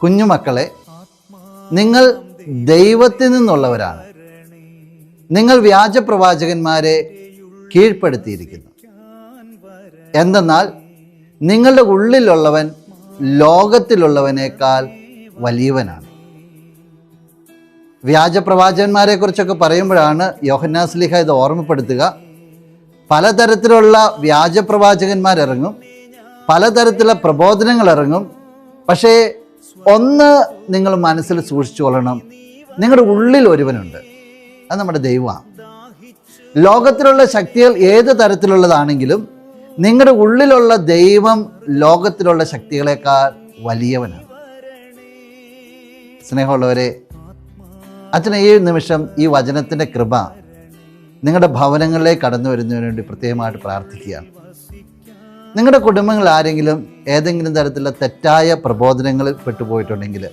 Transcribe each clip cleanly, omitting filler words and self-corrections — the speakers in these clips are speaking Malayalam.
കുഞ്ഞുമക്കളെ, നിങ്ങൾ ദൈവത്തിൽ നിന്നുള്ളവരാണ്. നിങ്ങൾ വ്യാജ പ്രവാചകന്മാരെ കീഴ്പ്പെടുത്തിയിരിക്കുന്നു. എന്തെന്നാൽ നിങ്ങളുടെ ഉള്ളിലുള്ളവൻ ലോകത്തിലുള്ളവനേക്കാൾ വലിയവനാണ്. വ്യാജ പ്രവാചകന്മാരെ കുറിച്ചൊക്കെ പറയുമ്പോഴാണ് യോഹന്നാൻ ശ്ലീഹ ഇത് ഓർമ്മപ്പെടുത്തുക. പലതരത്തിലുള്ള വ്യാജ പ്രവാചകന്മാരിറങ്ങും, പലതരത്തിലുള്ള പ്രബോധനങ്ങൾ ഇറങ്ങും. പക്ഷേ ഒന്ന് നിങ്ങൾ മനസ്സിൽ സൂക്ഷിച്ചു കൊള്ളണം, നിങ്ങളുടെ ഉള്ളിൽ ഒരുവനുണ്ട്, അത് നമ്മുടെ ദൈവമാണ്. ലോകത്തിലുള്ള ശക്തികൾ ഏത് തരത്തിലുള്ളതാണെങ്കിലും നിങ്ങളുടെ ഉള്ളിലുള്ള ദൈവം ലോകത്തിലുള്ള ശക്തികളെക്കാൾ വലിയവനാണ്. സ്നേഹമുള്ളവരെ, അച്ഛൻ ഈ നിമിഷം ഈ വചനത്തിൻ്റെ കൃപ നിങ്ങളുടെ ഭവനങ്ങളിലേക്ക് കടന്നു വരുന്നതിന് വേണ്ടി പ്രത്യേകമായിട്ട് പ്രാർത്ഥിക്കുകയാണ്. നിങ്ങളുടെ കുടുംബങ്ങളിൽ ആരെങ്കിലും ഏതെങ്കിലും തരത്തിലുള്ള തെറ്റായ പ്രബോധനങ്ങളിൽ പെട്ടുപോയിട്ടുണ്ടെങ്കിൽ,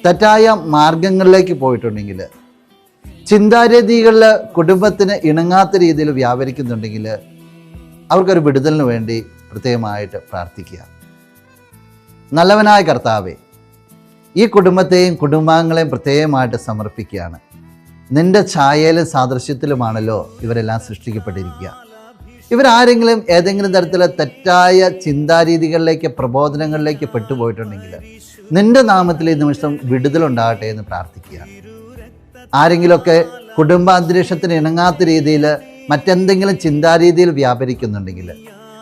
തെറ്റായ മാർഗങ്ങളിലേക്ക് പോയിട്ടുണ്ടെങ്കിൽ, ചിന്താരീതികളിൽ കുടുംബത്തിന് ഇണങ്ങാത്ത രീതിയിൽ വ്യാപരിക്കുന്നുണ്ടെങ്കിൽ അവർക്കൊരു വിടുതലിന് വേണ്ടി പ്രത്യേകമായിട്ട് പ്രാർത്ഥിക്കുക. നല്ലവനായ കർത്താവേ, ഈ കുടുംബത്തെയും കുടുംബാംഗങ്ങളെയും പ്രത്യേകമായിട്ട് സമർപ്പിക്കുകയാണ്. നിൻ്റെ ഛായയിലും സാദൃശ്യത്തിലുമാണല്ലോ ഇവരെല്ലാം സൃഷ്ടിക്കപ്പെട്ടിരിക്കുക. ഇവരാരെങ്കിലും ഏതെങ്കിലും തരത്തിലുള്ള തെറ്റായ ചിന്താരീതികളിലേക്ക്, പ്രബോധനങ്ങളിലേക്ക് പെട്ടുപോയിട്ടുണ്ടെങ്കിൽ നിൻ്റെ നാമത്തിൽ ഈ നിമിഷം വിടുതലുണ്ടാകട്ടെ എന്ന് പ്രാർത്ഥിക്കുകയാണ്. ആരെങ്കിലുമൊക്കെ കുടുംബാന്തരീക്ഷത്തിന് ഇണങ്ങാത്ത രീതിയിൽ മറ്റെന്തെങ്കിലും ചിന്താരീതിയിൽ വ്യാപരിക്കുന്നുണ്ടെങ്കിൽ,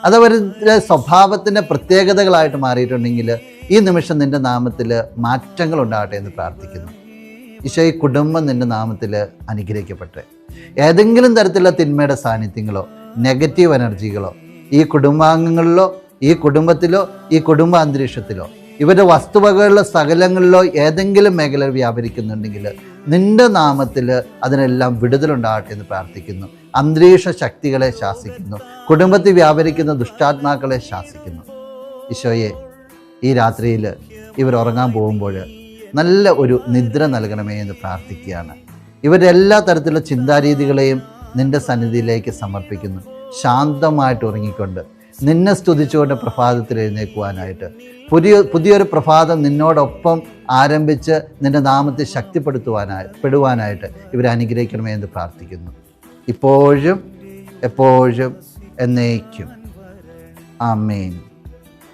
അതവരുടെ സ്വഭാവത്തിൻ്റെ പ്രത്യേകതകളായിട്ട് മാറിയിട്ടുണ്ടെങ്കിൽ ഈ നിമിഷം നിൻ്റെ നാമത്തിൽ മാറ്റങ്ങൾ ഉണ്ടാകട്ടെ എന്ന് പ്രാർത്ഥിക്കുന്നു. ഈശോ, ഈ കുടുംബം നിൻ്റെ നാമത്തിൽ അനുഗ്രഹിക്കപ്പെട്ടെ. ഏതെങ്കിലും തരത്തിലുള്ള തിന്മയുടെ സാന്നിധ്യങ്ങളോ നെഗറ്റീവ് എനർജികളോ ഈ കുടുംബാംഗങ്ങളിലോ, ഈ കുടുംബത്തിലോ, ഈ കുടുംബ അന്തരീക്ഷത്തിലോ, ഇവരുടെ വസ്തുവകകളിലോ സകലങ്ങളിലോ ഏതെങ്കിലും മേഖലയിൽ വ്യാപരിക്കുന്നുണ്ടെങ്കിൽ നിൻ്റെ നാമത്തിൽ അതിനെല്ലാം വിടുതലുണ്ടാകട്ടെ എന്ന് പ്രാർത്ഥിക്കുന്നു. അന്തരീക്ഷ ശക്തികളെ ശാസിക്കുന്നു. കുടുംബത്തിൽ വ്യാപരിക്കുന്ന ദുഷ്ടാത്മാക്കളെ ശാസിക്കുന്നു. ഈശോയെ, ഈ രാത്രിയിൽ ഇവർ ഉറങ്ങാൻ പോകുമ്പോൾ നല്ല ഒരു നിദ്ര നൽകണമേ എന്ന് പ്രാർത്ഥിക്കുകയാണ്. ഇവരുടെ എല്ലാ തരത്തിലുള്ള ചിന്താരീതികളെയും നിൻ്റെ സന്നിധിയിലേക്ക് സമർപ്പിക്കുന്നു. ശാന്തമായിട്ട് ഉറങ്ങിക്കൊണ്ട് നിന്നെ സ്തുതിച്ചുകൊണ്ട് പ്രഭാതത്തിൽ എഴുന്നേൽക്കുവാനായിട്ട്, പുതിയൊരു പ്രഭാതം നിന്നോടൊപ്പം ആരംഭിച്ച് നിൻ്റെ നാമത്തെ ശക്തിപ്പെടുത്തുവാനായിട്ട് ഇവരെ അനുഗ്രഹിക്കണമേ എന്ന് പ്രാർത്ഥിക്കുന്നു. ഇപ്പോഴും എപ്പോഴും എന്നേക്കും. ആമേൻ.